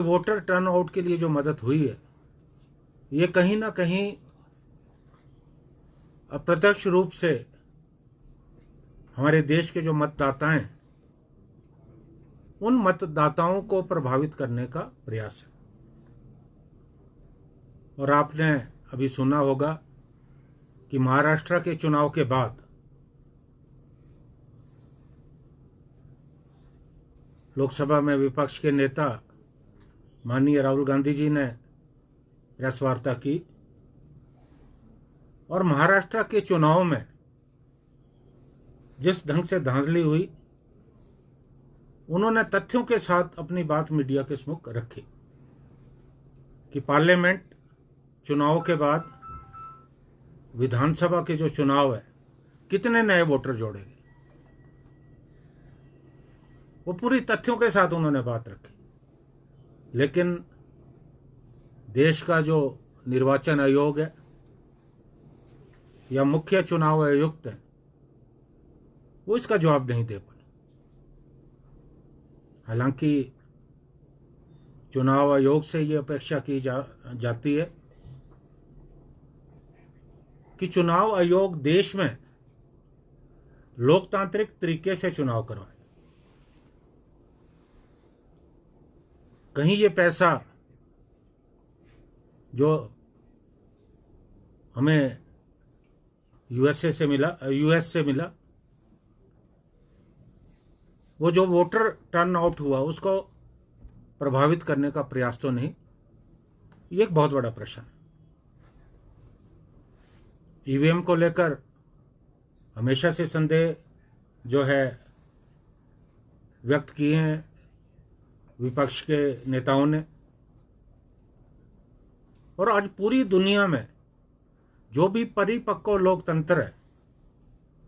Voter turnout के लिए जो मदद हुई है, ये कहीं ना कहीं अप्रत्यक्ष रूप से हमारे देश के जो मतदाता हैं, उन मतदाताओं को प्रभावित करने का प्रयास है। और आपने अभी सुना होगा कि महाराष्ट्र के चुनाव के बाद लोकसभा में विपक्ष के नेता माननीय राहुल गांधी जी ने प्रेस वार्ता की और महाराष्ट्र के चुनाव में जिस ढंग से धांधली हुई, उन्होंने तथ्यों के साथ अपनी बात मीडिया के सम्मुख रखी कि पार्लियामेंट चुनाव के बाद विधानसभा के जो चुनाव है, कितने नए वोटर जोड़ेंगे। वो पूरी तथ्यों के साथ उन्होंने बात रखी। लेकिन देश का जो निर्वाचन आयोग है या मुख्य चुनाव आयुक्त है, वो इसका जवाब नहीं दे पाए। हालांकि चुनाव आयोग से ये अपेक्षा की जाती है कि चुनाव आयोग देश में लोकतांत्रिक तरीके से चुनाव करवाए। कहीं ये पैसा जो हमें यूएस से मिला, वो जो वोटर टर्न आउट हुआ उसको प्रभावित करने का प्रयास तो नहीं। ये एक बहुत बड़ा प्रश्न है। ईवीएम को लेकर हमेशा से संदेह जो है व्यक्त किए हैं विपक्ष के नेताओं ने, और आज पूरी दुनिया में जो भी परिपक्व लोकतंत्र है,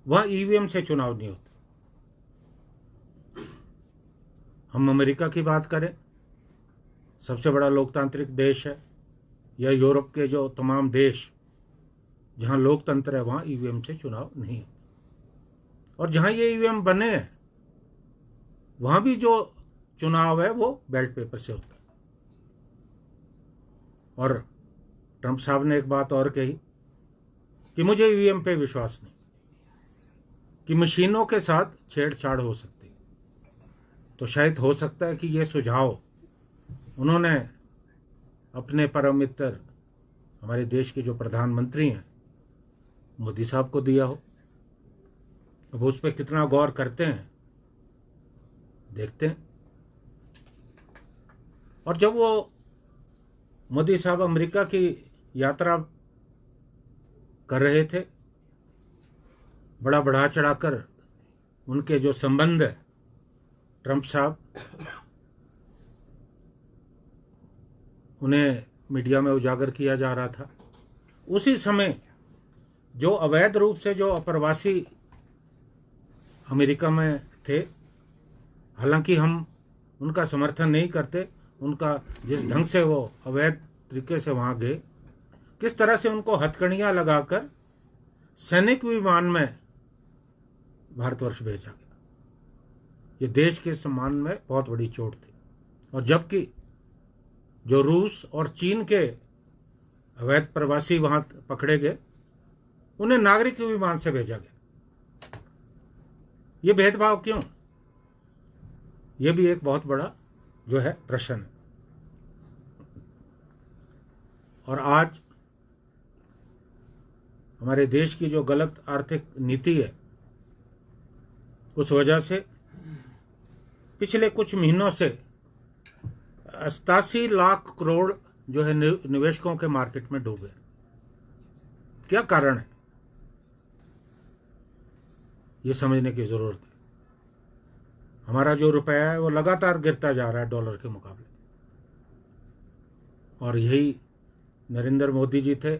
वह ईवीएम से चुनाव नहीं होता। हम अमेरिका की बात करें, सबसे बड़ा लोकतांत्रिक देश है, या यूरोप के जो तमाम देश जहां लोकतंत्र है, वहां ईवीएम से चुनाव नहीं होता। और जहां ये ईवीएम बने हैं, वहां भी जो चुनाव है वो बैलेट पेपर से होता है। और ट्रंप साहब ने एक बात और कही कि मुझे ईवीएम पे विश्वास नहीं, कि मशीनों के साथ छेड़छाड़ हो सकती है। तो शायद हो सकता है कि ये सुझाव उन्होंने अपने परम मित्र हमारे देश के जो प्रधानमंत्री हैं मोदी साहब को दिया हो। अब उस पर कितना गौर करते हैं, देखते हैं। और जब वो मोदी साहब अमेरिका की यात्रा कर रहे थे, बड़ा बढ़ा चढ़ाकर उनके जो संबंध है ट्रंप साहब, उन्हें मीडिया में उजागर किया जा रहा था। उसी समय जो अवैध रूप से जो अप्रवासी अमेरिका में थे, हालांकि हम उनका समर्थन नहीं करते, उनका जिस ढंग से वो अवैध तरीके से वहाँ गए, किस तरह से उनको हथकड़ियाँ लगाकर सैनिक विमान में भारतवर्ष भेजा गया, ये देश के सम्मान में बहुत बड़ी चोट थी। और जबकि जो रूस और चीन के अवैध प्रवासी वहाँ पकड़े गए, उन्हें नागरिक विमान से भेजा गया। ये भेदभाव क्यों? ये भी एक बहुत बड़ा जो है प्रश्न है। और आज हमारे देश की जो गलत आर्थिक नीति है, उस वजह से पिछले कुछ महीनों से 87 लाख करोड़ जो है निवेशकों के मार्केट में डूबे। क्या कारण है, ये समझने की जरूरत है। हमारा जो रुपया है वो लगातार गिरता जा रहा है डॉलर के मुकाबले। और यही नरेंद्र मोदी जी थे,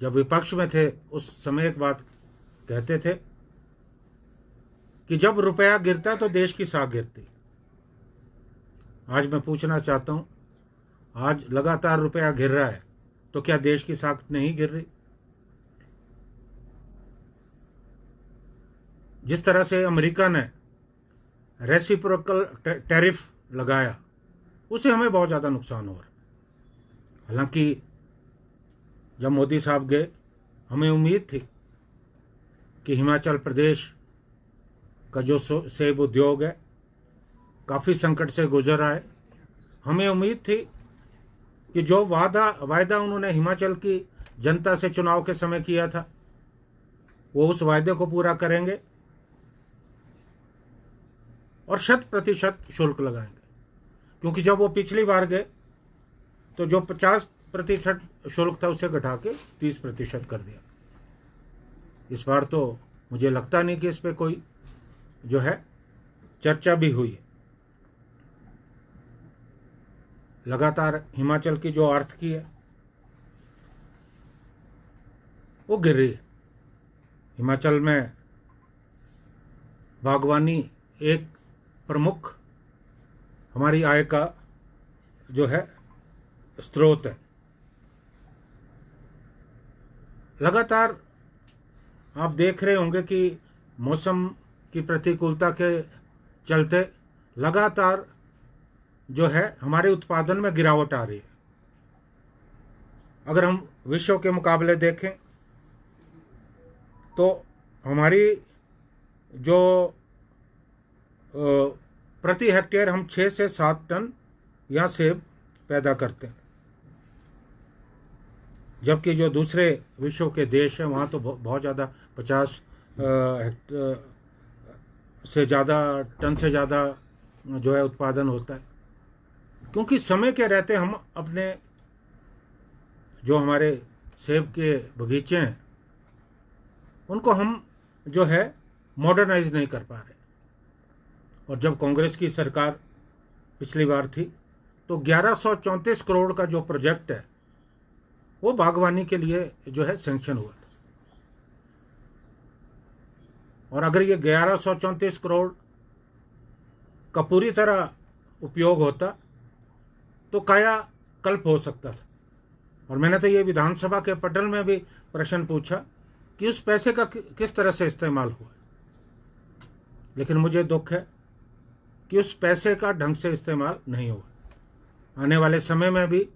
जब विपक्ष में थे, उस समय एक बात कहते थे कि जब रुपया गिरता तो देश की साख गिरती। आज मैं पूछना चाहता हूं, आज लगातार रुपया गिर रहा है तो क्या देश की साख नहीं गिर रही? जिस तरह से अमेरिका ने रेसिप्रोकल टैरिफ लगाया उससे हमें बहुत ज़्यादा नुकसान हो रहा है। हालांकि जब मोदी साहब गए, हमें उम्मीद थी कि हिमाचल प्रदेश का जो सेब उद्योग है काफ़ी संकट से गुजर रहा है। हमें उम्मीद थी कि जो वायदा उन्होंने हिमाचल की जनता से चुनाव के समय किया था, वो उस वायदे को पूरा करेंगे और 100% शुल्क लगाएंगे। क्योंकि जब वो पिछली बार गए तो जो 50% शुल्क था उसे घटा के 30% कर दिया। इस बार तो मुझे लगता नहीं कि इस पे कोई जो है चर्चा भी हुई है। लगातार हिमाचल की जो आर्थिकी है वो गिर रही है। हिमाचल में बागवानी एक प्रमुख हमारी आय का जो है स्रोत है। लगातार आप देख रहे होंगे कि मौसम की प्रतिकूलता के चलते लगातार जो है हमारे उत्पादन में गिरावट आ रही है। अगर हम विश्व के मुकाबले देखें तो हमारी जो प्रति हेक्टेयर हम 6 से 7 टन यहाँ सेब पैदा करते हैं, जबकि जो दूसरे विश्व के देश हैं वहाँ तो बहुत ज़्यादा 50 से ज़्यादा टन से ज़्यादा जो है उत्पादन होता है। क्योंकि समय के रहते हम अपने जो हमारे सेब के बगीचे हैं उनको हम जो है मॉडर्नाइज नहीं कर पा रहे। और जब कांग्रेस की सरकार पिछली बार थी तो 1134 करोड़ का जो प्रोजेक्ट है वो बागवानी के लिए जो है सैंक्शन हुआ था। और अगर ये 1134 करोड़ का पूरी तरह उपयोग होता तो कायाकल्प हो सकता था। और मैंने तो ये विधानसभा के पटल में भी प्रश्न पूछा कि उस पैसे का किस तरह से इस्तेमाल हुआ। लेकिन मुझे दुख है कि उस पैसे का ढंग से इस्तेमाल नहीं हुआ। आने वाले समय में भी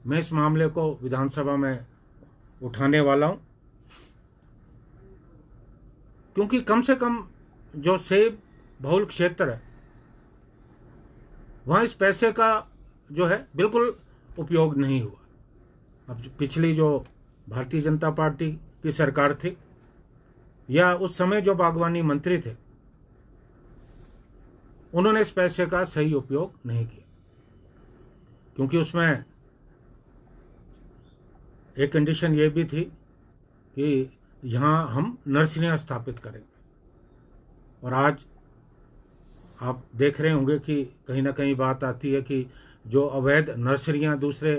मैं इस मामले को विधानसभा में उठाने वाला हूं, क्योंकि कम से कम जो सेब बहुल क्षेत्र है वहाँ इस पैसे का जो है बिल्कुल उपयोग नहीं हुआ। अब पिछली जो भारतीय जनता पार्टी की सरकार थी या उस समय जो बागवानी मंत्री थे उन्होंने इस पैसे का सही उपयोग नहीं किया, क्योंकि उसमें एक कंडीशन ये भी थी कि यहाँ हम नर्सरियाँ स्थापित करेंगे। और आज आप देख रहे होंगे कि कहीं ना कहीं बात आती है कि जो अवैध नर्सरियाँ दूसरे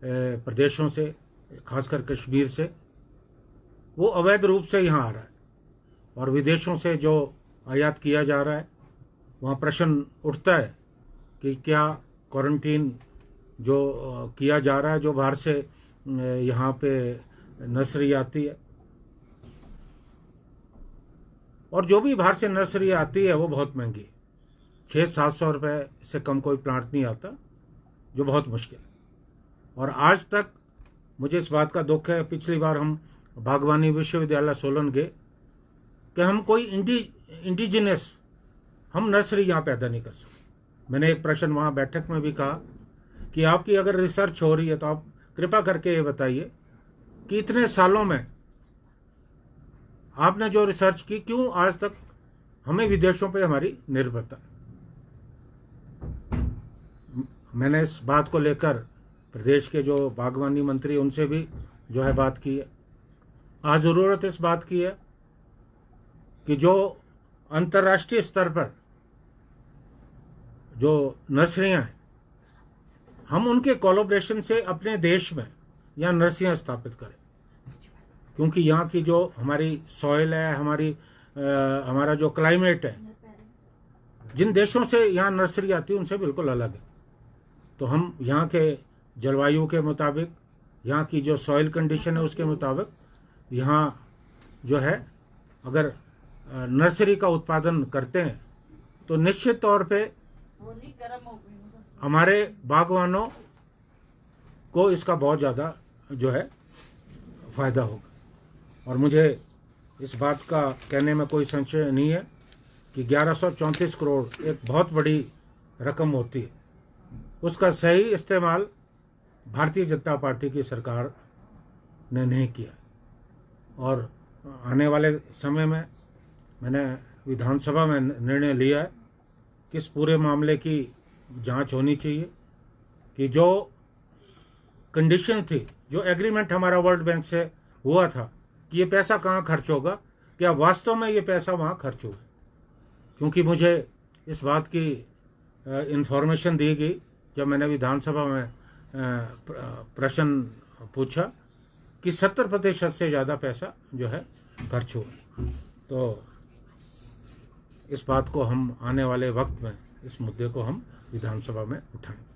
प्रदेशों से, खासकर कश्मीर से, वो अवैध रूप से यहाँ आ रहा है। और विदेशों से जो आयात किया जा रहा है वहाँ प्रश्न उठता है कि क्या क्वारंटीन जो किया जा रहा है जो बाहर से यहाँ पे नर्सरी आती है, और जो भी बाहर से नर्सरी आती है वो बहुत महंगी है। 600-700 रुपये से कम कोई प्लांट नहीं आता, जो बहुत मुश्किल है। और आज तक मुझे इस बात का दुख है, पिछली बार हम बागवानी विश्वविद्यालय सोलन गए कि हम कोई इंडिजिनस हम नर्सरी यहाँ पैदा नहीं कर सकते। मैंने एक प्रश्न वहाँ बैठक में भी कहा कि आपकी अगर रिसर्च हो रही है तो आप कृपा करके ये बताइए कि इतने सालों में आपने जो रिसर्च की, क्यों आज तक हमें विदेशों पे हमारी निर्भरता। मैंने इस बात को लेकर प्रदेश के जो बागवानी मंत्री उनसे भी जो है बात की है। आज ज़रूरत इस बात की है कि जो अंतर्राष्ट्रीय स्तर पर जो नर्सरियां हैं हम उनके कोलैबोरेशन से अपने देश में यहाँ नर्सरियां स्थापित करें, क्योंकि यहाँ की जो हमारी सॉइल है, हमारा जो क्लाइमेट है, जिन देशों से यहाँ नर्सरी आती है उनसे बिल्कुल अलग है। तो हम यहाँ के जलवायु के मुताबिक, यहाँ की जो सॉइल कंडीशन है उसके मुताबिक यहाँ जो है अगर नर्सरी का उत्पादन करते हैं तो निश्चित तौर पे हमारे बागवानों को इसका बहुत ज़्यादा जो है फ़ायदा होगा। और मुझे इस बात का कहने में कोई संशय नहीं है कि 1134 करोड़ एक बहुत बड़ी रकम होती है, उसका सही इस्तेमाल भारतीय जनता पार्टी की सरकार ने नहीं किया। और आने वाले समय में मैंने विधानसभा में निर्णय लिया है कि इस पूरे मामले की जांच होनी चाहिए कि जो कंडीशन थी, जो एग्रीमेंट हमारा वर्ल्ड बैंक से हुआ था कि ये पैसा कहाँ खर्च होगा, क्या वास्तव में ये पैसा वहाँ खर्च हुआ। क्योंकि मुझे इस बात की इन्फॉर्मेशन दी गई जब मैंने विधानसभा में प्रश्न पूछा कि 70% से ज़्यादा पैसा जो है खर्च हुआ। तो इस बात को हम आने वाले वक्त में, इस मुद्दे को हम विधानसभा में उठाएंगे।